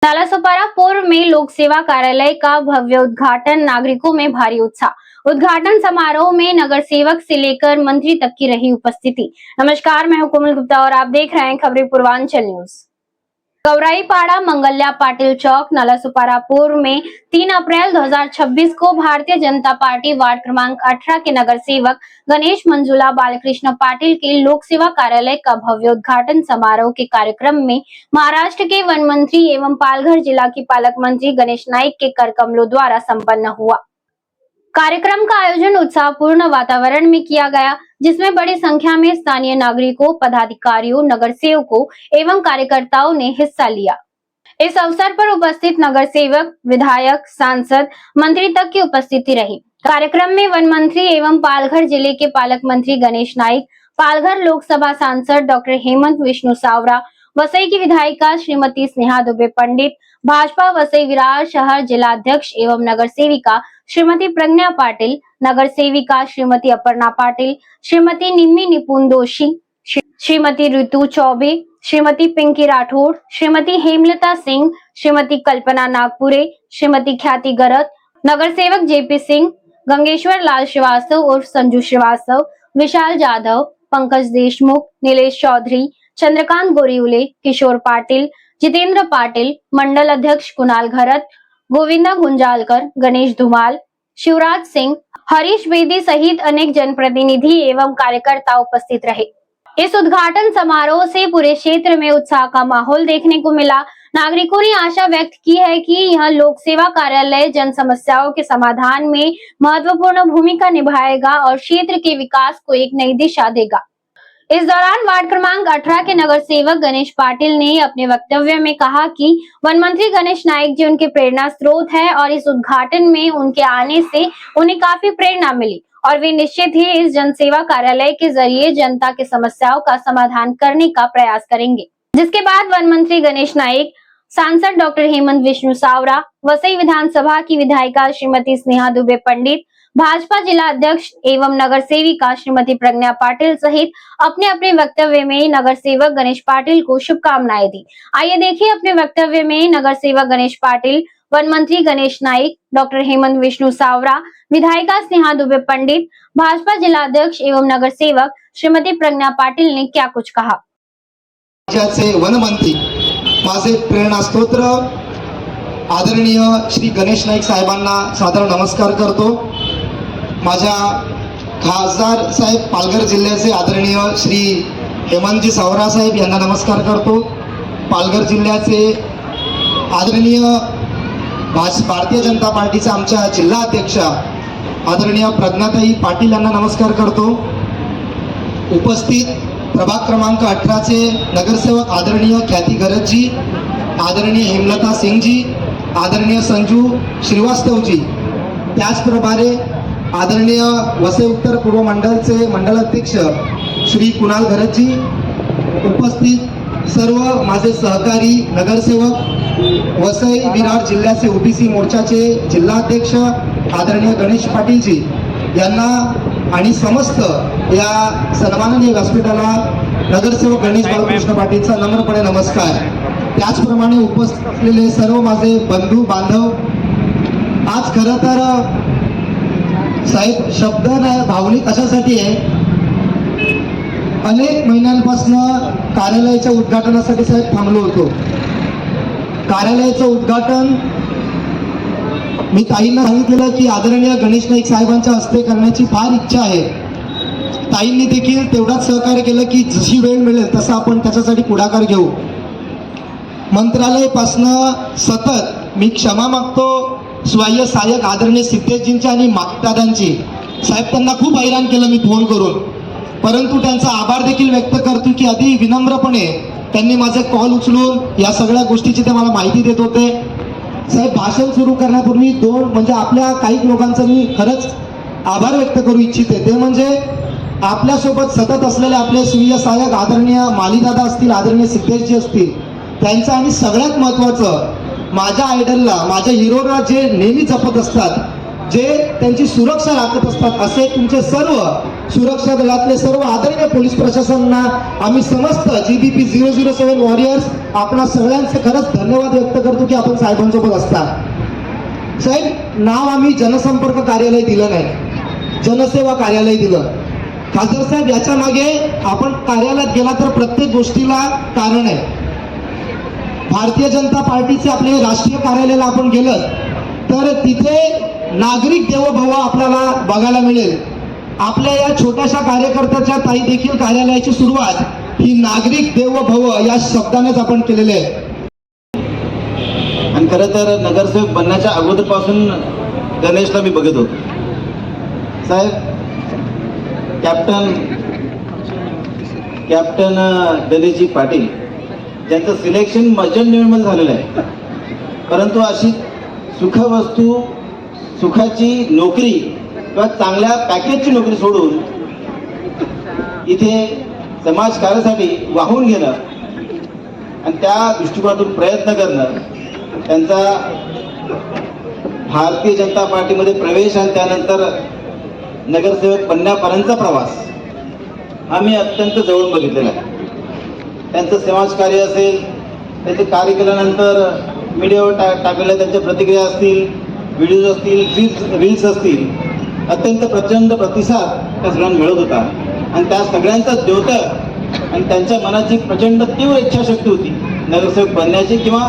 नालासोपारा पूर्व में लोक सेवा कार्यालय का भव्य उद्घाटन, नागरिकों में भारी उत्साह। उद्घाटन समारोह में नगर सेवक से लेकर मंत्री तक की रही उपस्थिति। नमस्कार, मैं हूं कोमल गुप्ता और आप देख रहे हैं खबरें पूर्वांचल न्यूज। गौराईपाड़ा मंगल्या पाटिल चौक नालासोपारा पूर्व में 3 अप्रैल 2026 को भारतीय जनता पार्टी वार्ड क्रमांक 18 के नगर सेवक गणेश मंजुला बालकृष्ण पाटिल के लोक सेवा कार्यालय का भव्य उद्घाटन समारोह के कार्यक्रम में महाराष्ट्र के वन मंत्री एवं पालघर जिला की पालक मंत्री गणेश नाइक के कर कमलों द्वारा संपन्न हुआ। कार्यक्रम का आयोजन उत्साहपूर्ण वातावरण में किया गया, जिसमें बड़ी संख्या में स्थानीय नागरिकों, पदाधिकारियों, नगर सेवकों एवं कार्यकर्ताओं ने हिस्सा लिया। इस अवसर पर उपस्थित नगर सेवक, विधायक, सांसद, मंत्री तक की उपस्थिति रही। कार्यक्रम में वन मंत्री एवं पालघर जिले के पालक मंत्री गणेश नाइक, पालघर लोकसभा सांसद डॉक्टर हेमंत विष्णु सावरा, वसई की विधायिका श्रीमती स्नेहा दुबे पंडित, भाजपा वसई विरार शहर जिलाध्यक्ष एवं नगर सेविका श्रीमती प्रज्ञा पाटिल, नगर सेविका श्रीमती अपर्णा पाटिल, श्रीमती निम्मी निपुण दोषी, श्रीमती ऋतु चौबे, श्रीमती पिंकी राठौड़, श्रीमती हेमलता सिंह, श्रीमती कल्पना नागपुरे, श्रीमती ख्याति गरत, नगर सेवक जेपी सिंह, गंगेश्वर लाल श्रीवास्तव उर्फ संजू श्रीवास्तव, विशाल जाधव, पंकज देशमुख, नीलेश चौधरी, चंद्रकांत गोरिउले, किशोर पाटिल, जितेंद्र पाटिल, मंडल अध्यक्ष कुणाल घरत, गोविंदा गुंजालकर, गणेश धुमाल, शिवराज सिंह, हरीश बेदी सहित अनेक जनप्रतिनिधि एवं कार्यकर्ता उपस्थित रहे। इस उद्घाटन समारोह से पूरे क्षेत्र में उत्साह का माहौल देखने को मिला। नागरिकों ने आशा व्यक्त की है कि यह लोक सेवा कार्यालय जन समस्याओं के समाधान में महत्वपूर्ण भूमिका निभाएगा और क्षेत्र के विकास को एक नई दिशा देगा। इस दौरान वार्ड क्रमांक 18 के नगर सेवक गणेश पाटिल ने अपने वक्तव्य में कहा कि वन मंत्री गणेश नाइक जी उनके प्रेरणा स्रोत है और इस उद्घाटन में उनके आने से उन्हें काफी प्रेरणा मिली और वे निश्चित ही इस जन सेवा कार्यालय के जरिए जनता के समस्याओं का समाधान करने का प्रयास करेंगे। जिसके बाद वन मंत्री गणेश नाइक, सांसद डॉक्टर हेमंत विष्णु सावरा, वसई विधानसभा की विधायिका श्रीमती स्नेहा दुबे पंडित, भाजपा जिला अध्यक्ष एवं नगर सेविका श्रीमती प्रज्ञा पाटिल सहित अपने अपने वक्तव्य में नगर सेवक गणेश पाटिल को शुभकामनाएं दी। आइए देखिए अपने वक्तव्य में नगर सेवक गणेश पाटिल, वन मंत्री गणेश नाइक, डॉक्टर हेमंत विष्णु सावरा, विधायिका स्नेहा दुबे पंडित, भाजपा जिला अध्यक्ष एवं नगर सेवक श्रीमती प्रज्ञा पाटिल ने क्या कुछ कहा। वन मंत्री माझे प्रेरणा स्तोत्र आदरणीय श्री गणेश नाईक साहेबांना सादर नमस्कार करतो। माझ्या खासदार साहेब पालघर जिल्ह्याचे आदरणीय श्री हेमंतजी सावरा साहेब यांना नमस्कार करतो। पालघर जिल्ह्याचे आदरणीय भारतीय जनता पार्टीचे आमच्या जिल्हा अध्यक्ष आदरणीय प्रज्ञाताई पाटील यांना नमस्कार करतो। उपस्थित प्रभाग क्रमांक 18 चे नगरसेवक आदरणीय ख्याति गरजजी, आदरणीय हेमलता सिंहजी, आदरणीय संजू श्रीवास्तवजी, त्याचप्रमाणे आदरणीय वसई उत्तर पूर्व मंडलचे मंडल अध्यक्ष श्री कुणाल घरतजी, उपस्थित सर्व माझे सहकारी नगरसेवक, वसई विरार जिल्ह्याचे ओबीसी मोर्चाचे जिल्हाध्यक्ष आदरणीय गणेश पाटीलजी यांना आणि समस्त या सन्माननीय व्यासपीठाला नगरसेवक गणेश बालकृष्ण पाटीलचा नम्रपणे नमस्कार। त्याचप्रमाणे उपस्थित असलेले सर्व माझे बंधू बांधव, आज खरं तर साहेब शब्द नाही भावनिक अशासाठी आहे, अनेक महिन्यांपासून कार्यालयाच्या उद्घाटनासाठी साहेब थांबलो होतो। कार्यालयाचं उद्घाटन मी ताईंना सांगितलेलं की आदरणीय गणेश नाईक साहेबांच्या हस्ते करण्याची फार इच्छा आहे। ताईंनी देखील तेवढाच सहकार्य केलं की जशी वेळ मिळेल तसं आपण त्याच्यासाठी पुढाकार घेऊ। मंत्रालयापासनं सतत मी क्षमा मागतो स्वाय्य सहाय्यक आदरणीय सिद्धेशजींची आणि मागदादांची, साहेब त्यांना खूप हैराण केलं मी फोन करून, परंतु त्यांचा आभार देखील व्यक्त करतो की अति विनम्रपणे त्यांनी माझे कॉल उचलून या सगळ्या गोष्टीची ते मला माहिती देत होते। साहेब भाषण सुरू करण्यापूर्वी म्हणजे आपल्या काही लोकांचं मी खरंच आभार व्यक्त करू इच्छिते, ते म्हणजे आपल्यासोबत सतत असलेले आपले स्वाय्य सहाय्यक आदरणीय मालीदादा असतील, आदरणीय सिद्धेशजी असतील, त्यांचं आणि सगळ्यात महत्त्वाचं माझ्या आयडलला, माझ्या हिरोला जे नेहमी जपत असतात, जे त्यांची सुरक्षा राखत असतात, असे तुमचे सर्व सुरक्षा दलातले सर्व आदरणीय पोलीस प्रशासनांना आम्ही समस्त GBP 007 वॉरियर्स आपणा सगळ्यांचे खरंच धन्यवाद व्यक्त करतो की आपण साहेबांसोबत असता. साहेब, नाव आम्ही जनसंपर्क कार्यालय दिलं नाही, जनसेवा कार्यालय दिलं. खासदार साहेब, याच्या मागे आपण कार्यालयात गेला तर प्रत्येक गोष्टीला कारण आहे. भारतीय जनता पार्टीचे आपले राष्ट्रीय कार्यालयाला आपण गेलं तर तिथे नागरिक देवोभव आपल्याला बघायला मिळेल. आपल्या या छोट्याशा कार्यकर्त्याच्या ताई देखील कार्यालयाची सुरुवात ही नागरिक देवोभव या शब्दानेच आपण केलेली आहे. आणि खरं तर नगरसेवक बनण्याच्या अगोदरपासून गणेशला मी बघत होतो. साहेब, कॅप्टन गणेशजी पाटील ज्यांचं सिलेक्शन मर्चंट नेव्हीमध्ये झालेलं आहे, परंतु अशी सुखवस्तू, सुखाची नोकरी किंवा चांगल्या पॅकेजची नोकरी सोडून इथे समाजकार्यासाठी वाहून गेलं आणि त्या दृष्टिकोनातून प्रयत्न करणं, त्यांचा भारतीय जनता पार्टीमध्ये प्रवेश आणि त्यानंतर नगरसेवक बनण्यापर्यंतचा प्रवास आम्ही अत्यंत जवळून बघितलेला आहे. त्यांचं समाजकार्य असेल, त्यांचे कार्य केल्यानंतर मीडियावर टाकलेल्या त्यांच्या प्रतिक्रिया असतील, व्हिडिओज असतील, रील्स असतील, अत्यंत प्रचंड प्रतिसाद त्या सगळ्यांना मिळत होता. आणि त्या सगळ्यांचा द्योतक आणि त्यांच्या मनाची प्रचंड तीव्र इच्छाशक्ती होती नगरसेवक बनण्याची, किंवा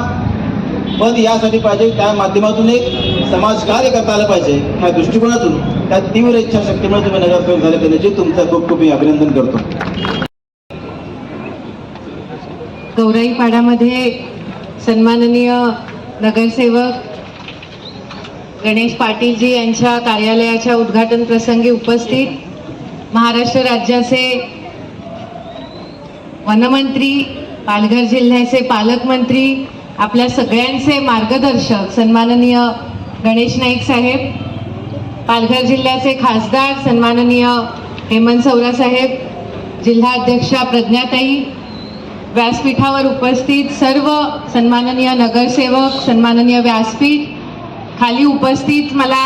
पद यासाठी पाहिजे त्या माध्यमातून एक समाजकार्य करता आलं पाहिजे ह्या दृष्टिकोनातून त्या तीव्र इच्छाशक्तीमुळे तुम्ही नगरसेवक झाले त्याची तुमचं खूप खूप मी अभिनंदन करतो. गौराईपाडामध्ये सन्माननीय नगरसेवक गणेश पाटीलजी यांच्या कार्यालयाच्या उद्घाटन प्रसंगी उपस्थित महाराष्ट्र राज्याचे वनमंत्री, पालघर जिल्ह्याचे पालकमंत्री, आपल्या सगळ्यांचे मार्गदर्शक सन्माननीय गणेश नाईक साहेब, पालघर जिल्ह्याचे खासदार सन्माननीय हेमंत सौरा साहेब, जिल्हा अध्यक्षा प्रज्ञाताई, व्यासपीठावर उपस्थित सर्व सन्माननीय नगरसेवक, सन्माननीय व्यासपीठ, खाली उपस्थित मला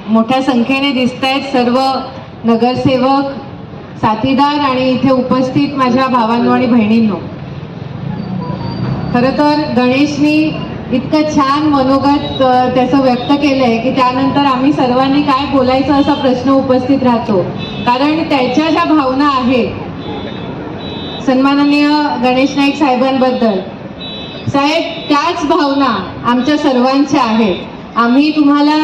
मोठ्या संख्येने दिसत आहेत सर्व नगरसेवक, साथीदार आणि इथे उपस्थित माझ्या भावांनो आणि बहिणींनो. खरं तर गणेशनी इतकं छान मनोगत त्याचं व्यक्त केलं आहे की त्यानंतर आम्ही सर्वांनी काय बोलायचं असा प्रश्न उपस्थित राहतो. कारण त्याच्या ज्या भावना आहेत सन्माननीय गणेश नाईक साहेबांबद्दल, साहेब, त्याच भावना आमच्या सर्वांच्या आहेत. आम्ही तुम्हाला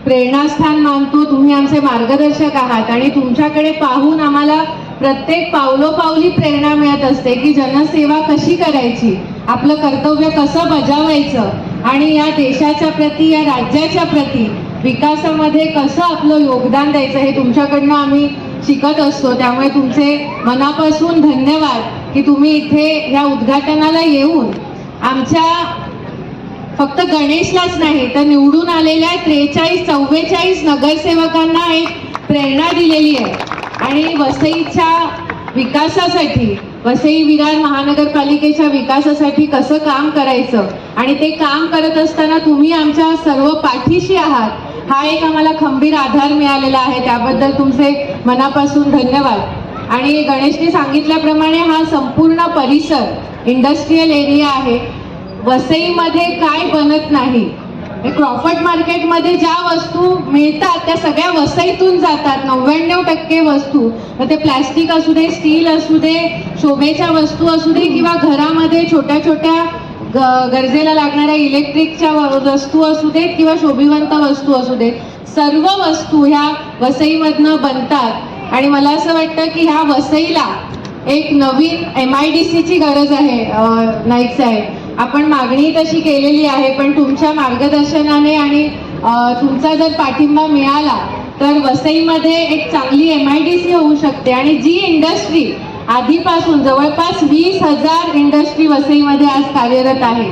प्रेरणास्थान मानतो, तुम्ही आमचे मार्गदर्शक आहात आणि तुमच्याकडे पाहून आम्हाला प्रत्येक पावलोपावली प्रेरणा मिळत असते की जनसेवा कशी करायची, आपलं कर्तव्य कसं बजावायचं आणि या देशाच्या प्रती, या राज्याच्या प्रती विकासामध्ये कसं आपलं योगदान द्यायचं हे तुमच्याकडनं आम्ही शिकत असतो. त्यामुळे तुमचे मनापासून धन्यवाद की तुम्ही इथे या उद्घाटनाला येऊन आमच्या फक्त गणेशलाच नाही तर निवडून आलेल्या 43-44 नगरसेवकांना एक प्रेरणा दिलेली आहे. आणि वसईच्या विकासासाठी, वसई विरार महानगरपालिकेच्या विकासासाठी कसं काम करायचं आणि ते काम करत असताना तुम्ही आमच्या सर्व पाठीशी आहात, हा एक आम्हाला खंबीर आधार मिळालेला आहे. त्याबद्दल तुमचे मनापासून धन्यवाद. आणि गणेशने सांगितल्याप्रमाणे हा संपूर्ण परिसर इंडस्ट्रियल एरिया आहे. वसईमध्ये काय बनत नाही, क्रॉफर्ड मार्केटमध्ये ज्या वस्तू मिळतात त्या सगळ्या वसईतून जातात. 99% वस्तू, मग ते प्लॅस्टिक असू दे, स्टील असू दे, शोभेच्या वस्तू असू दे किंवा घरामध्ये छोट्या छोट्या गरजेला लागणाऱ्या इलेक्ट्रिकच्या वस्तू असू देत किंवा शोभिवंत वस्तू असू देत, सर्व वस्तू ह्या वसईमधनं बनतात. आणि मला असं वाटतं की ह्या वसईला एक नवीन MIDCची गरज आहे. नाईक साहेब, आपण मागणी तशी केलेली आहे, पण तुमच्या मार्गदर्शनाने आणि तुमचा जर पाठिंबा मिळाला तर वसईमध्ये एक चांगली MIDC होऊ शकते. आणि जी इंडस्ट्री आधीपासून जवळपास 20,000 इंडस्ट्री वसईमध्ये आज कार्यरत आहे,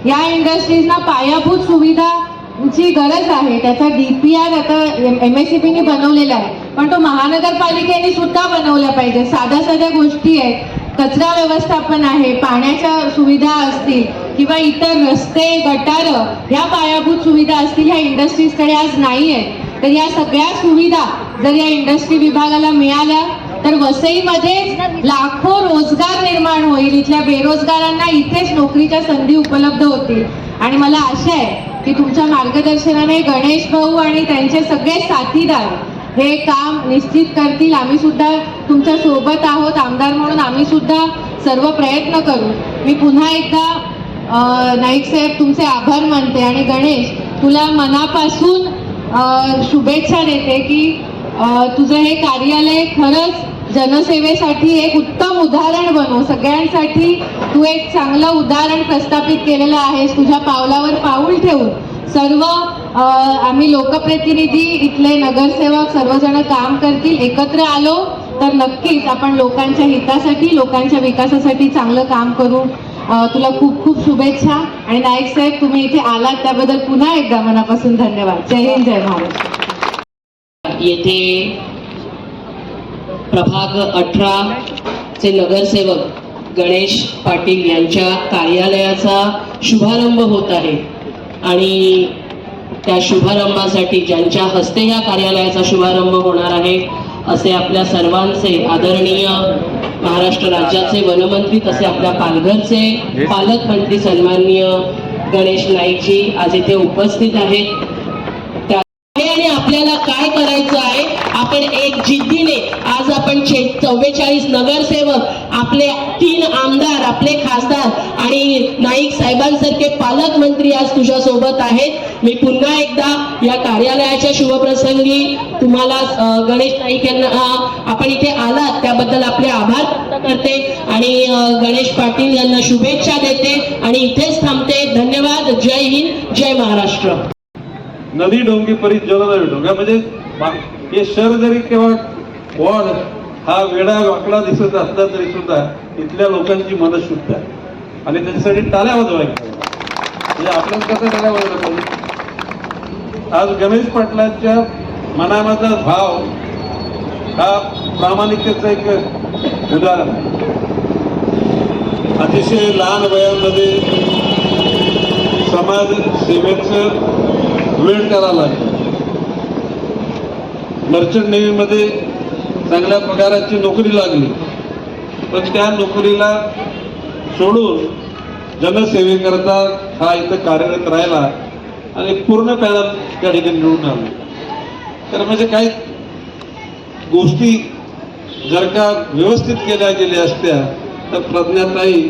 या इंडस्ट्रीजना पायाभूत सुविधांची गरज आहे. त्याचा DPR आता MSCBने बनवलेला आहे, पण तो महानगरपालिकेने सुद्धा बनवला पाहिजे. साध्या गोष्टी आहेत, कचरा व्यवस्थापन आहे, पाण्याच्या सुविधा असतील किंवा इतर रस्ते, गटारं, ह्या पायाभूत सुविधा असतील, ह्या इंडस्ट्रीजकडे आज नाही आहेत. तर या सगळ्या सुविधा जर या इंडस्ट्री विभागाला मिळाल्या तर वसईमध्ये लाखो रोजगार निर्माण होईल, इथल्या बेरोजगारांना इथेच नोकरीच्या संधी उपलब्ध होतील. आणि मला आशा आहे की तुमच्या मार्गदर्शनाने गणेश भाऊ आणि त्यांचे सगळे साथीदार हे काम निश्चित करतील. आम्ही सुद्धा तुमच्या सोबत आहोत आमदार म्हणून, आम्ही सुद्धा सर्व प्रयत्न करू. मी पुन्हा एकदा नाईक साहेब तुमचे आभार मानते आणि गणेश तुला मनापासून शुभेच्छा देते की तुझं हे कार्यालय खरंच जनसेवेसाठी एक उत्तम उदाहरण बनो. सगळ्यांसाठी तू एक चांगलं उदाहरण प्रस्थापित केलेलं आहेस. तुझ्या पावलावर पाऊल ठेवून सर्व आम्ही लोकप्रतिनिधी इथले नगरसेवक सर्वजण काम करतील. एकत्र आलो तर नक्कीच आपण लोकांच्या हितासाठी लोकांच्या विकासासाठी चांगलं काम करू. तुला खूप खूप शुभेच्छा. आणि नाईक साहेब तुम्ही इथे आलात त्याबद्दल पुन्हा एकदा मनापासून धन्यवाद. जय हिंद, जय महाराष्ट्र. येथे प्रभाग 18 चे नगरसेवक गणेश पाटील यांच्या कार्यालयाचा शुभारंभ होत आहे आणि त्या शुभारंभासाठी ज्यांच्या हस्ते या कार्यालयाचा शुभारंभ होणार आहे असे आपल्या सर्वांचे आदरणीय महाराष्ट्र राज्याचे वनमंत्री तसे आपल्या पालघरचे पालकमंत्री सन्माननीय गणेश नाईकजी आज इथे उपस्थित आहेत. आणि आपल्याला काय करायचं आहे, आपण एक जिद्दीने आज आपण 44 नगरसेवक, आपले 3 आमदार, आपले खासदार आणि नाईक साहेबांसारखे पालकमंत्री आज तुझ्या सोबत आहेत. मी पुन्हा एकदा या कार्यालयाच्या शुभप्रसंगी तुम्हाला गणेश नाईक यांना आपण इथे आलात त्याबद्दल आपले आभार व्यक्त करते आणि गणेश पाटील यांना शुभेच्छा देते आणि इथेच थांबते. धन्यवाद. जय हिंद, जय महाराष्ट्र. नदी डोंगी परी जलद डोंगा म्हणजे हे शहर जरी केव्हा वॉर्ड हा वेडा वाकडा दिसत असला तरी सुद्धा इथल्या लोकांची मन शुद्ध आहे आणि त्याच्यासाठी टाळ्या वाजवायच्या. म्हणजे आपल्याला कसं टाळ्या वाजवलं पाहिजे. आज गणेश पाटलांच्या मनामधला भाव हा प्रामाणिकतेचं एक उदाहरण आहे. अतिशय लहान वयामध्ये समाज सेवेचं वेळ करायला लागेल. मर्चंट नेव्हीमध्ये चांगल्या पगाराची नोकरी लागली पण त्या नोकरीला सोडून जनसेवेकरता हा इथं कार्यरत राहिला आणि पूर्ण पॅनल त्या ठिकाणी निवडून आला. तर म्हणजे काही गोष्टी जर का व्यवस्थित केल्या गेल्या असत्या तर प्रज्ञाताई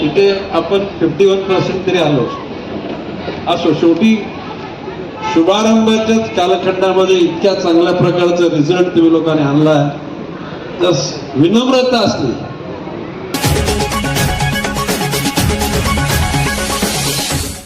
इथे आपण 51% तरी आलो असो. शेवटी शुभारंभाच्याच कालखंडामध्ये इतक्या चांगल्या प्रकारचा रिझल्ट तुम्ही लोकांनी आणला. तर विनम्रता असली